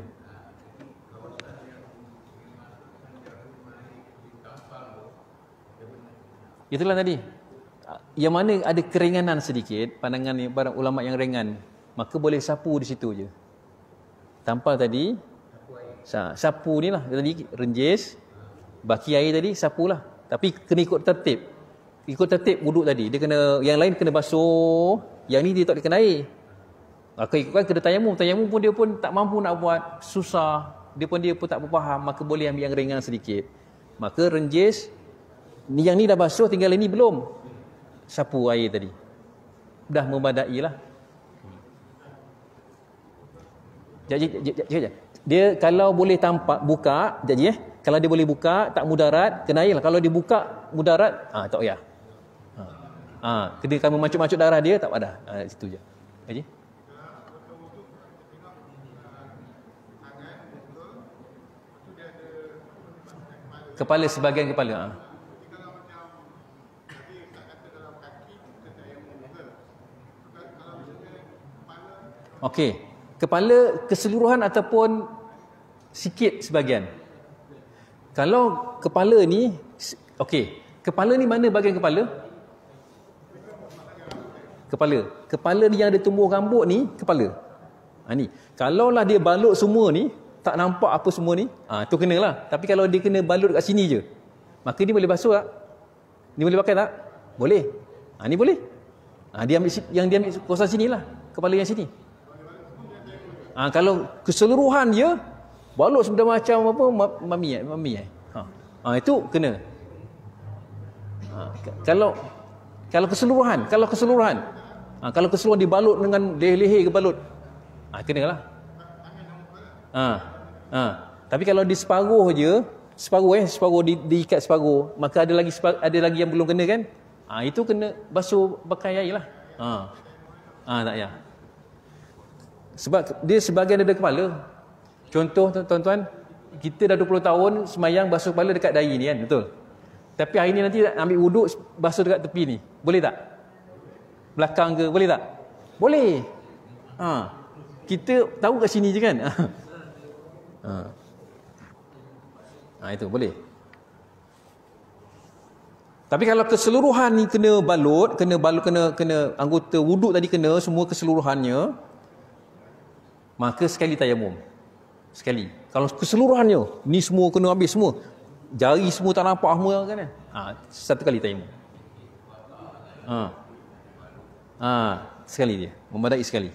Itulah tadi. Yang mana ada keringanan sedikit, pandangan ni para ulama yang ringan, maka boleh sapu di situ je. Tampal tadi, sapu ni lah tadi, renjis, baki air tadi, sapulah. Tapi kena ikut tertib. Ikut tertib wuduk tadi. Dia kena, yang lain kena basuh, yang ni dia tak boleh kena air. Maka ikutkan kena tayamum. Tayamum pun dia pun tak mampu nak buat, susah. Dia pun tak berfaham, maka boleh ambil yang ringan sedikit. Maka renjis, yang ni dah basuh, tinggal ini belum. Sapu air tadi. Dah memadai lah. Sekejap. Dia kalau boleh buka, kalau dia boleh buka, tak mudarat, kena air lah. Kalau dia buka, mudarat, tak payah. Kena kamu macuk-macuk darah dia tak ada. Situ je. Okey. Kepala, sebahagian kepala. Okey. Kepala keseluruhan ataupun sikit sebahagian. Kalau kepala ni, okey. Kepala ni mana bahagian kepala? Kepala ni yang ada tumbuh rambut ni, kepala. Ni. Kalaulah dia balut semua ni, tak nampak apa semua ni, tu kenalah. Tapi kalau dia kena balut kat sini je, maka dia boleh basuh tak? Ni boleh pakai tak? Boleh. Ni boleh. Dia ambil yang dia ambil kawasan sinilah, kepala yang sini. Kalau keseluruhan dia balut sebenarnya macam apa mami. Itu kena. Kalau keseluruhan, kalau keseluruhan dibalut dengan leher-leher ke balut, kenalah. Tapi kalau di separuh je, separuh diikat separuh, maka ada lagi yang belum kena kan? Itu kena basuh pakai air lah. Tak payah. Sebab dia sebahagian ada kepala. Contoh tuan-tuan, kita dah 20 tahun semayang basuh kepala dekat dahi ni kan, betul? Tapi hari ni nanti ambil wuduk basuh dekat tepi ni, boleh tak? Belakang ke, boleh tak? Boleh. Kita tahu kat sini je kan? Itu boleh. Tapi kalau keseluruhan ni kena balut, kena anggota wuduk tadi kena semua keseluruhannya, maka sekali tayamum. Sekali. Kalau keseluruhannya, ni semua kena habis semua, jari semua tak nampak semua kan? Satu kali tayamum. Sekali dia, memadai sekali.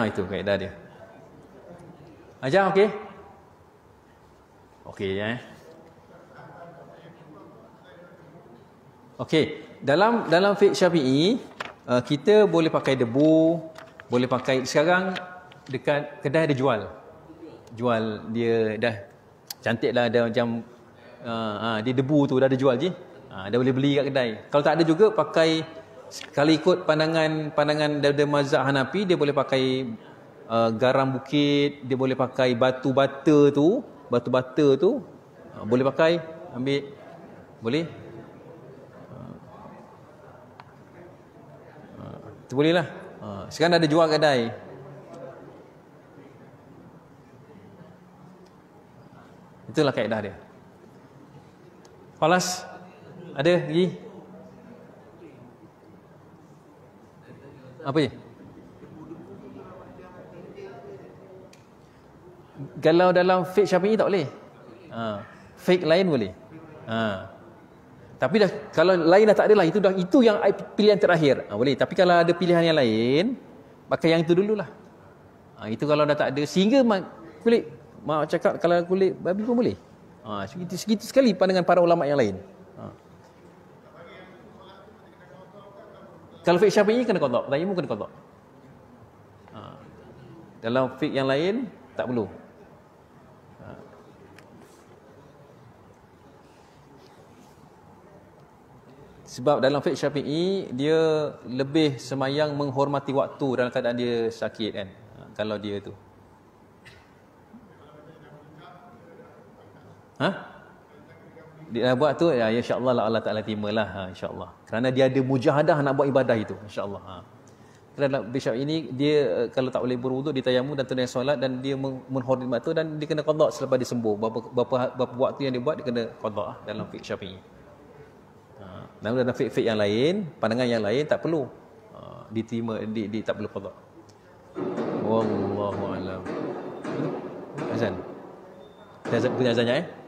Itu kaedah dia. Ajar okey? Okey Okey, dalam fiqh Syafi'i, kita boleh pakai debu, boleh pakai, sekarang dekat kedai ada jual dia dah cantik lah, ada macam dia debu tu dah ada jual je. Dah boleh beli kat kedai. Kalau tak ada juga pakai, kalau ikut pandangan dari mazhab Hanafi, dia boleh pakai garam bukit, dia boleh pakai batu bata tu, boleh pakai, ambil, boleh. Itu boleh lah. Sekarang ada jual kedai. Itulah kaedah dia. Falas, ada lagi? Apa je? Kalau dalam fiqh Syafi'i tak boleh. Fiqh lain boleh. Tapi dah, kalau lain dah tak ada lah, itu yang pilihan terakhir. Boleh. Tapi kalau ada pilihan yang lain, pakai yang itu dululah. Itu kalau dah tak ada, sehingga kulit, mak cakap kalau kulit babi pun boleh. Segitu sekali pandangan para ulama yang lain. Kalau fiqh Syafi'i kena qada, tayamum kena qada. Dalam fiqh yang lain tak perlu. Sebab dalam fiqh Syafi'i dia lebih semayang menghormati waktu dalam keadaan dia sakit kan. Kalau dia tu. Dia buat tu ya, insya-Allah Allah Taala terimalah, insya-Allah. Kerana dia ada mujahadah nak buat ibadah itu, insya-Allah. Kerana Bishop ini dia kalau tak boleh berwuduk, dia tayamum dan tunaikan solat, dan dia menghormati waktu, dan dia kena qada selepas dia sembuh. Berapa waktu yang dia buat, dia kena qada dalam fiqh Syafi'i. Namun dalam fiqh yang lain, pandangan yang lain tak perlu diterima, tak perlu qada. Wallahu a'lam. Azan. Punya azannya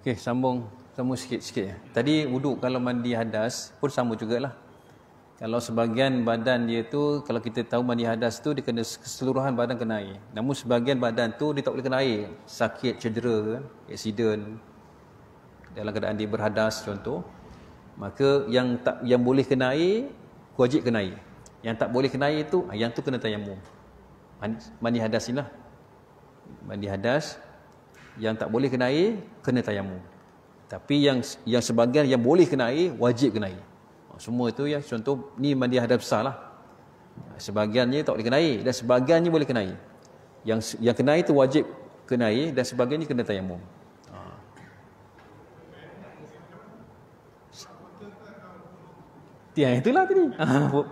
Okey, sambung sikit-sikit ya. Tadi wuduk kalau mandi hadas pun sama jugalah. Kalau sebahagian badan dia tu, kalau kita tahu mandi hadas tu dia kena keseluruhan badan kena air. Namun sebahagian badan tu dia tak boleh kena air. Sakit, cedera, aksiden dalam keadaan dia berhadas contoh. Maka yang boleh kena air wajib kena air. Yang tak boleh kena air tu, yang tu kena tayamum. Mandi hadas inilah. Mandi hadas yang tak boleh kena air kena tayamum. Tapi yang sebahagian yang boleh kena air wajib kena air. Semua itu ya, contoh ni mandi hadas besar lah. Sebahagiannya tak boleh kena air dan sebahagiannya boleh kena air. Yang kena air tu wajib kena air dan sebahagiannya kena tayamum. Ya, itulah tadi.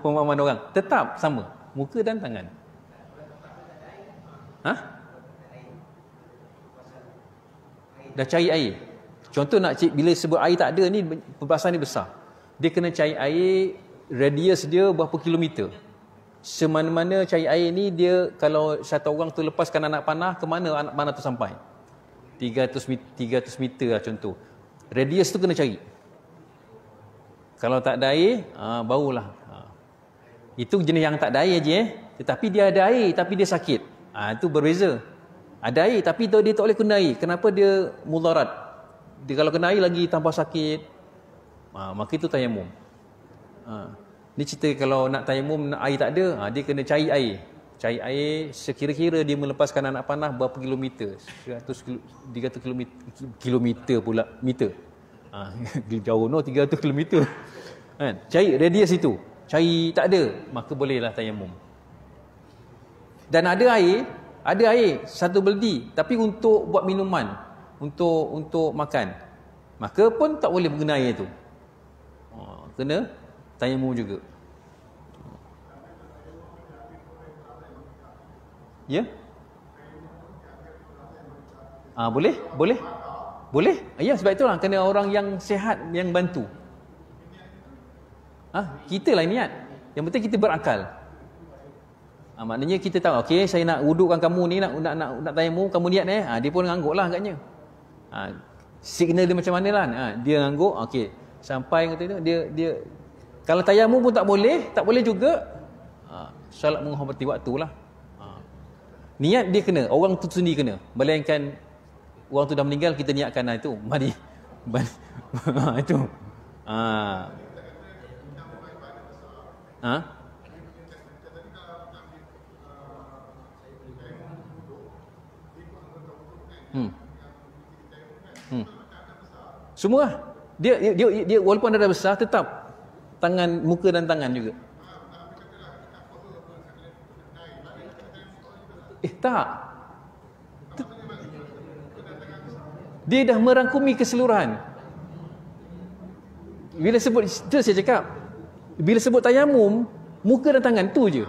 Pemahaman orang tetap sama, muka dan tangan. Dah cari air. Contoh bila sebut air tak ada ni, perbahasan ni besar. Dia kena cari air, radius dia berapa kilometer. Semana-mana cari air ni, dia kalau satu orang tu lepaskan anak panah, ke mana anak panah tu sampai? 300 meter lah contoh. Radius tu kena cari. Kalau tak ada air, barulah. Itu jenis yang tak ada air je. Tetapi dia ada air, tapi dia sakit. Itu berbeza. Ada air, tapi dia tak boleh kena air. Kenapa dia mudarat? Dia kalau kena air lagi tambah sakit. Maka itu tayamum. Ni cerita kalau nak tayamum, air tak ada, dia kena cari air. Cari air, sekira-kira dia melepaskan anak panah berapa kilometer. 300 kilometer pula, meter. Jauh 300 km kan? Cari radius itu, cari tak ada, maka bolehlah tayamum. Dan ada air satu beldi, tapi untuk buat minuman, untuk makan, maka pun tak boleh menggunakan air tu. Kena tayamum juga. Ya? Boleh. Ya, sebab itulah kena orang yang sihat yang bantu. Kita lah niat. Yang penting kita berakal. Maknanya kita tahu, okey, saya nak wudukkan kamu ni, nak tayamum, kamu niat dia pun ngangguk lah agaknya. Signal dia macam mana lah. Dia ngangguk, okey. Sampai kata itu, dia kalau tayamum pun tak boleh juga. Solat menghormati waktu lah. Niat dia kena, orang tu sendiri kena. Melainkan orang tu dah meninggal, kita niatkan itu. Mari. Itu. Semua dia walaupun dah besar, tetap tangan, muka dan tangan juga. Tak. Dia dah merangkumi keseluruhan. Bila sebut, itu saya cakap, bila sebut tayamum, muka dan tangan tu je.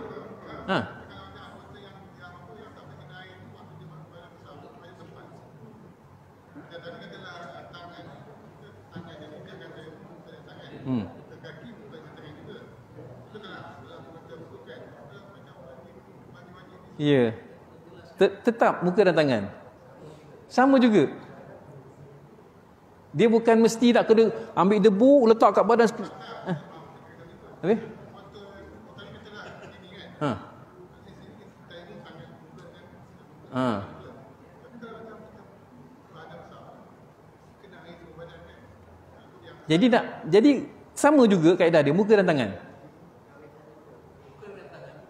Ya. Tetap muka dan tangan. Sama juga. Dia bukan mesti nak kena ambil debu letak kat badan. Habis? Jadi sama juga kaedah dia, muka dan tangan.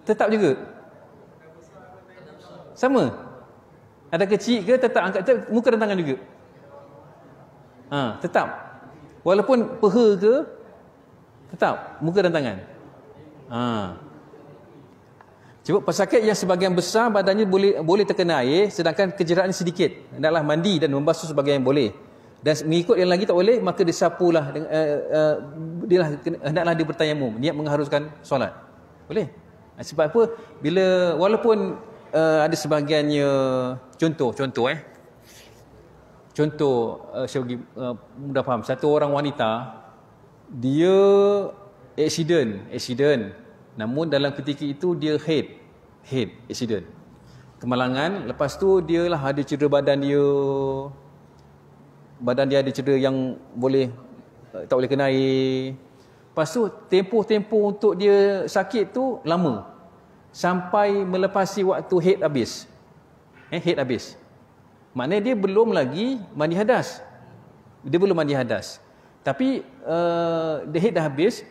Tetap juga. Sama. Ada kecil ke tetap angkat muka dan tangan juga. Tetap. Walaupun peha ke, tetap muka dan tangan. Cuba pesakit yang sebahagian besar badannya boleh terkena air, sedangkan kejeraan sedikit, hendaklah mandi dan membasuh sebahagian yang boleh. Dan mengikut yang lagi tak boleh, maka disapulah, hendaklah dia bertayamum, niat mengharuskan solat. Boleh. Sebab apa? Bila walaupun ada sebahagiannya contoh saya bagi mudah faham, satu orang wanita dia accident, namun dalam ketika itu dia head accident, kemalangan. Lepas tu dia lah ada cedera badan dia ada cedera yang boleh tak boleh kena air. Lepas tu tempoh untuk dia sakit tu lama, sampai melepasi waktu haid habis. Maknanya dia belum lagi mandi hadas. Tapi dia haid dah habis.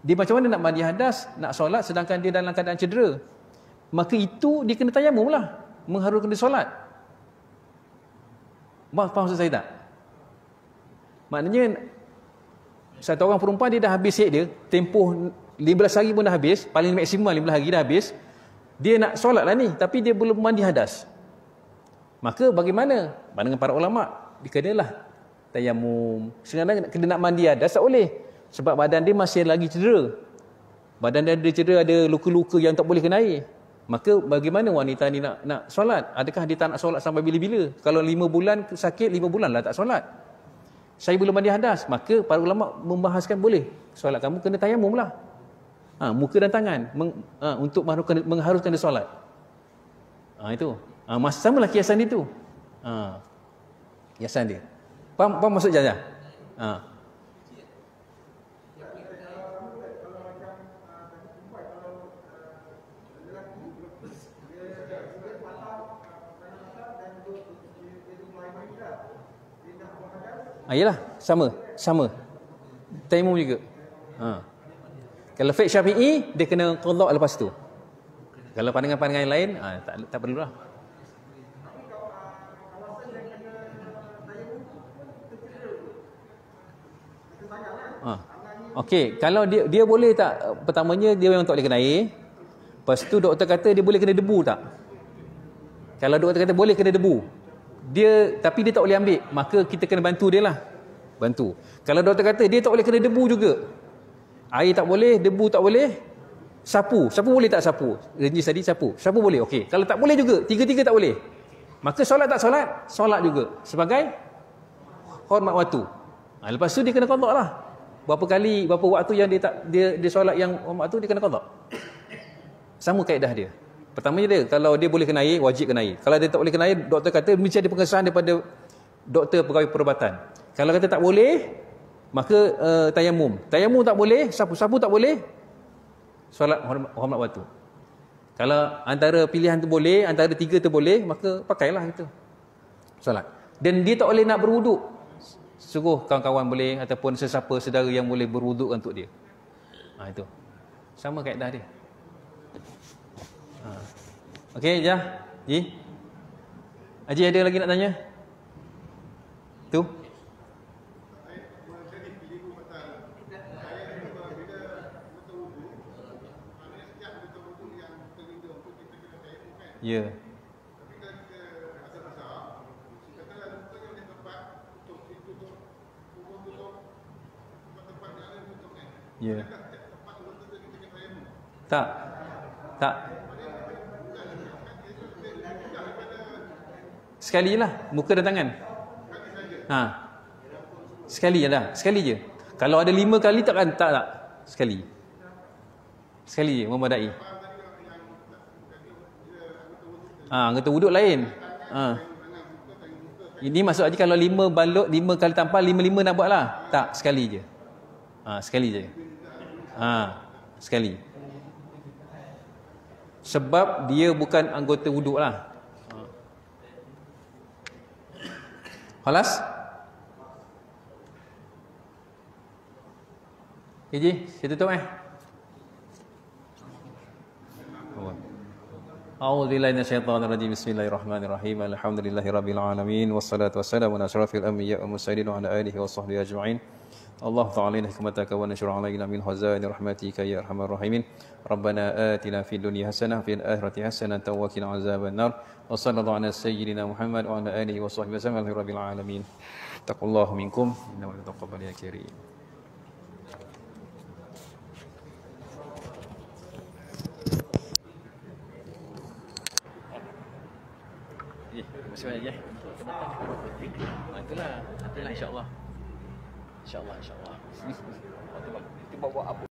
Dia macam mana nak mandi hadas, nak solat sedangkan dia dalam keadaan cedera? Maka itu dia kena tayamum lah, mengharuskan dia solat. Faham maksud saya tak? Maknanya satu orang perempuan, dia dah habis haid dia, tempoh 15 hari pun dah habis, paling maksimum 15 hari dah habis. Dia nak solat lah ni, tapi dia belum mandi hadas. Maka bagaimana? Dengan para ulama, dia kenalah tayamum. Sebenarnya kena nak mandi hadas tak boleh, sebab badan dia masih lagi cedera. Badan dia ada cedera, ada luka-luka yang tak boleh kena air. Maka bagaimana wanita ni nak solat? Adakah dia tak nak solat sampai bila-bila? Kalau 5 bulan sakit, 5 bulan lah tak solat. Saya belum mandi hadas, maka para ulama membahaskan boleh solat kamu kena tayamum lah. Muka dan tangan untuk mengharuskan dia solat. Itu. Samalah kiasan dia tu. Kiasan dia. Faham maksud Jajah? Yalah, sama. Tayamum juga. Kalau fiqh Syafi'i, dia kena qada lepas tu. Kalau pandangan-pandangan yang lain, tak perlulah. Okey, kalau dia boleh tak, pertamanya dia memang tak boleh kena air. Lepas tu doktor kata dia boleh kena debu tak? Kalau doktor kata boleh kena debu, tapi dia tak boleh ambil, maka kita kena bantu dia lah. Bantu. Kalau doktor kata dia tak boleh kena debu juga, air tak boleh, debu tak boleh, sapu boleh tak sapu? Renji tadi sapu boleh, okey. Kalau tak boleh juga, tiga-tiga tak boleh, maka solat tak solat juga sebagai hormat waktu. Lepas tu dia kena qada lah. Berapa waktu yang dia solat yang hormat waktu, dia kena qada. Sama kaedah dia. Pertamanya dia, kalau dia boleh kena air, wajib kena air. Kalau dia tak boleh kena air, doktor kata mesti ada pengesahan daripada doktor pegawai perubatan. Kalau kata tak boleh, maka tayamum tak boleh, sapu tak boleh, solat hormat waktu. Kalau antara pilihan tu boleh, antara tiga tu boleh, maka pakailah itu solat. Dan dia tak boleh nak berwuduk, suruh kawan-kawan boleh, ataupun sesiapa saudara yang boleh berwuduk untuk dia. Itu sama kaedah dia. Okey, Haji ada lagi nak tanya? Tu? Ya. Ya. Tak. Sekali je lah, muka dan tangan. Sekali je lah, sekali je. Kalau ada 5 kali tak. Sekali je, memadai. Anggota wuduk lain. Ini maksud Haji kalau 5 balut, 5 kali tampal, 5 nak buat lah. Tak, sekali je. Sekali je. Sekali. Sebab dia bukan anggota wuduk lah. Khalas? Ji, saya tutup A'udzu billahi minasyaitonir rajim. Bismillahirrahmanirrahim. Alhamdulillahirabbil alamin wassalatu wassalamu ala asyrafil anbiya'i wal mursalin wa ala alihi washabbihi ajma'in. Allah ta'ala hikmataka wa nashur 'alaina min khazaini rahmatika ya arhamar rahimin. Rabbana atina fid dunya hasanah fil akhirati hasanah wa qina azaban nar. Wa sallallahu ala sayyidina Muhammad wa ala alihi washabbihi wasallam rabbil alamin. Taqullahu minkum innahu yataqabbalu ya karim. Masih banyak itulah insya-Allah. InsyaAllah. Itu bawa apa?